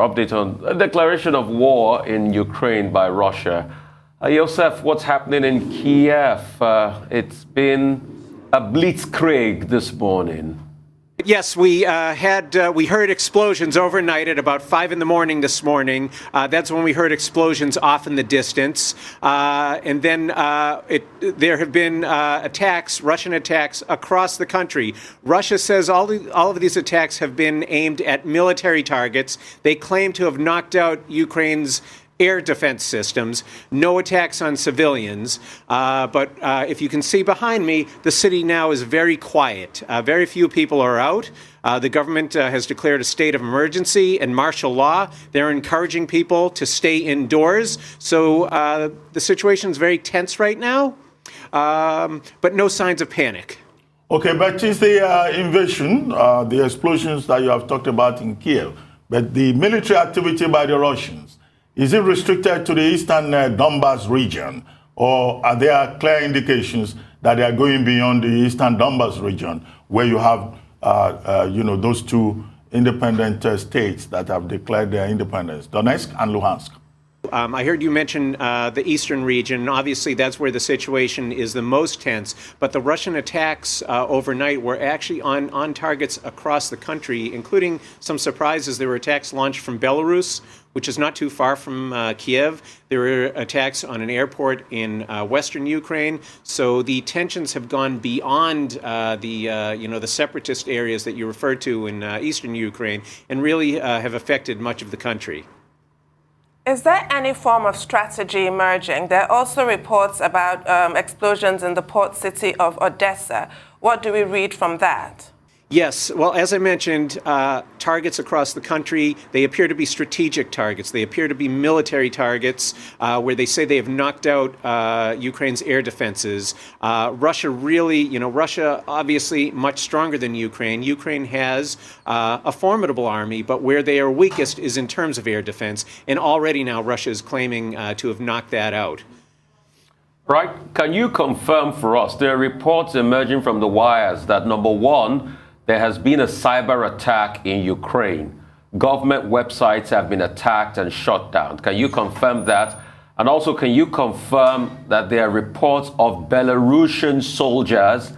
update on a declaration of war in Ukraine by Russia. Josef, what's happening in Kiev? It's been a blitzkrieg this morning. Yes, we heard explosions overnight at about 5 a.m. this morning. That's when we heard explosions off in the distance. And then there have been Russian attacks across the country. Russia says all of these attacks have been aimed at military targets. They claim to have knocked out Ukraine's air defense systems, no attacks on civilians. But if you can see behind me, the city now is very quiet. Very few people are out. The government has declared a state of emergency and martial law. They're encouraging people to stay indoors. So the situation is very tense right now, but no signs of panic. Okay, but is the invasion, the explosions that you have talked about in Kiev, but the military activity by the Russians, is it restricted to the eastern Donbas region, or are there clear indications that they are going beyond the eastern Donbas region, where you have, those two independent states that have declared their independence, Donetsk and Luhansk? I heard you mention the eastern region. Obviously, that's where the situation is the most tense. But the Russian attacks overnight were actually on targets across the country, including some surprises. There were attacks launched from Belarus, which is not too far from Kiev. There were attacks on an airport in western Ukraine. So the tensions have gone beyond the separatist areas that you referred to in eastern Ukraine, and really have affected much of the country. Is there any form of strategy emerging? There are also reports about explosions in the port city of Odessa. What do we read from that? Yes. Well, as I mentioned, targets across the country, they appear to be strategic targets. They appear to be military targets where they say they have knocked out Ukraine's air defenses. Russia obviously much stronger than Ukraine. Ukraine has a formidable army, but where they are weakest is in terms of air defense. And already now Russia is claiming to have knocked that out. Right. Can you confirm for us, there are reports emerging from the wires that, number one, there has been a cyber attack in Ukraine. Government websites have been attacked and shut down. Can you confirm that? And also, can you confirm that there are reports of Belarusian soldiers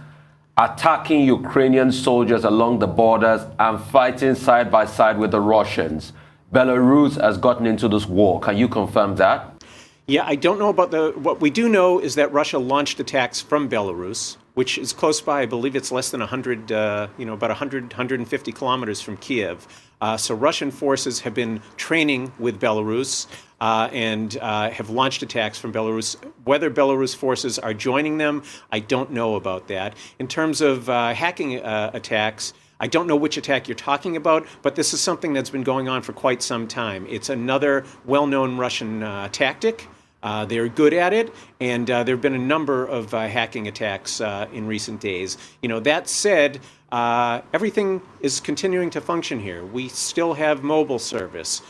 attacking Ukrainian soldiers along the borders and fighting side by side with the Russians? Belarus has gotten into this war. Can you confirm that? Yeah, I don't know about what we do know is that Russia launched attacks from Belarus, which is close by. I believe it's less than 100, about 150 kilometers from Kiev. So Russian forces have been training with Belarus and have launched attacks from Belarus. Whether Belarus forces are joining them, I don't know about that. In terms of hacking attacks, I don't know which attack you're talking about, but this is something that's been going on for quite some time. It's another well-known Russian tactic. They're good at it, and there have been a number of hacking attacks in recent days. That said, everything is continuing to function here. We still have mobile service.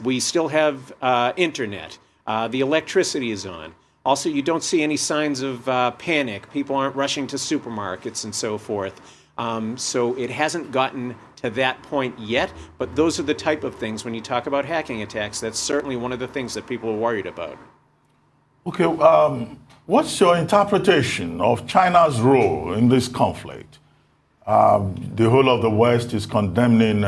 We still have internet. The electricity is on. Also, you don't see any signs of panic. People aren't rushing to supermarkets and so forth. So it hasn't gotten to that point yet, but those are the type of things, when you talk about hacking attacks, that's certainly one of the things that people are worried about. Okay, what's your interpretation of China's role in this conflict? The whole of the West is condemning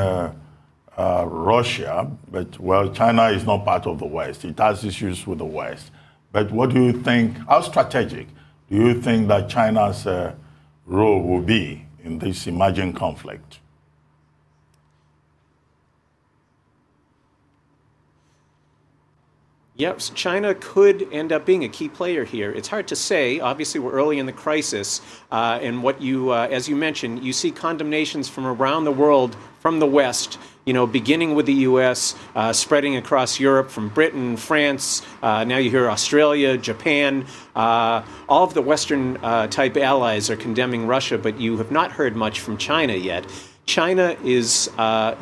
Russia, but, well, China is not part of the West. It has issues with the West. But what do you think, how strategic do you think that China's role will be in this emerging conflict? Yes, China could end up being a key player here. It's hard to say. Obviously, we're early in the crisis. And what as you mentioned, you see condemnations from around the world, from the West, beginning with the U.S., spreading across Europe, from Britain, France. Now you hear Australia, Japan. All of the Western type allies are condemning Russia, but you have not heard much from China yet. China is, as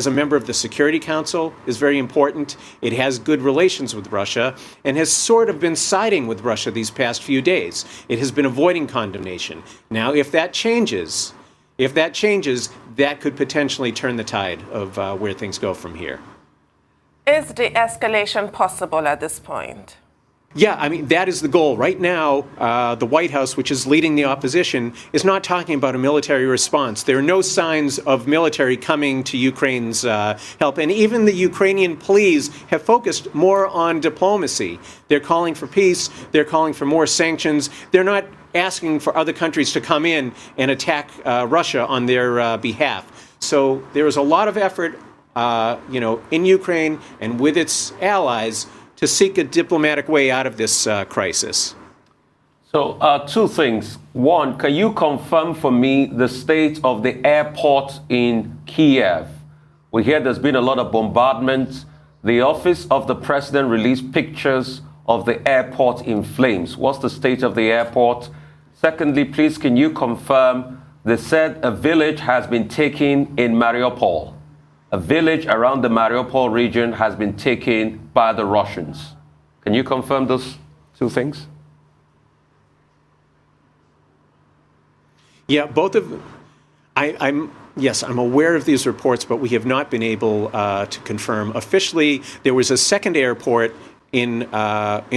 a member of the Security Council, is very important. It has good relations with Russia and has sort of been siding with Russia these past few days. It has been avoiding condemnation. Now, if that changes, If that changes, that could potentially turn the tide of where things go from here. Is de-escalation possible at this point? Yeah, I mean, that is the goal. Right now, the White House, which is leading the opposition, is not talking about a military response. There are no signs of military coming to Ukraine's help. And even the Ukrainian pleas have focused more on diplomacy. They're calling for peace. They're calling for more sanctions. They're not asking for other countries to come in and attack Russia on their behalf. So there is a lot of effort, in Ukraine and with its allies to seek a diplomatic way out of this crisis. So, two things. One, can you confirm for me the state of the airport in Kiev? We hear there's been a lot of bombardment. The office of the president released pictures of the airport in flames. What's the state of the airport? Secondly, please, can you confirm they said a village has been taken in Mariupol? A village around the Mariupol region has been taken by the Russians. Can you confirm those two things? Yeah, both of. I'm aware of these reports, but we have not been able to confirm officially. There was a second airport in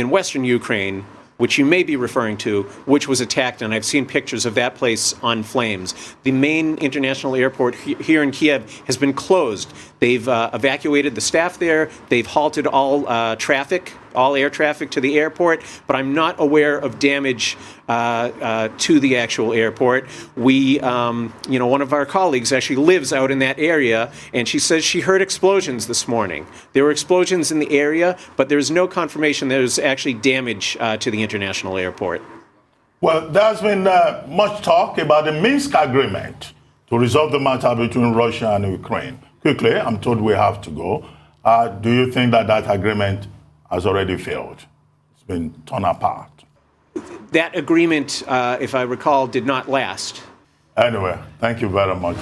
western Ukraine, which you may be referring to, which was attacked, and I've seen pictures of that place on flames. The main international airport here in Kiev has been closed. They've evacuated the staff there. They've halted all air traffic to the airport, but I'm not aware of damage to the actual airport. We, one of our colleagues actually lives out in that area, and she says she heard explosions this morning. There were explosions in the area, but there's no confirmation there's actually damage to the international airport. Well, there's been much talk about the Minsk agreement to resolve the matter between Russia and Ukraine. Quickly, I'm told we have to go. Do you think that agreement has already failed? It's been torn apart. That agreement, if I recall, did not last. Anyway, thank you very much.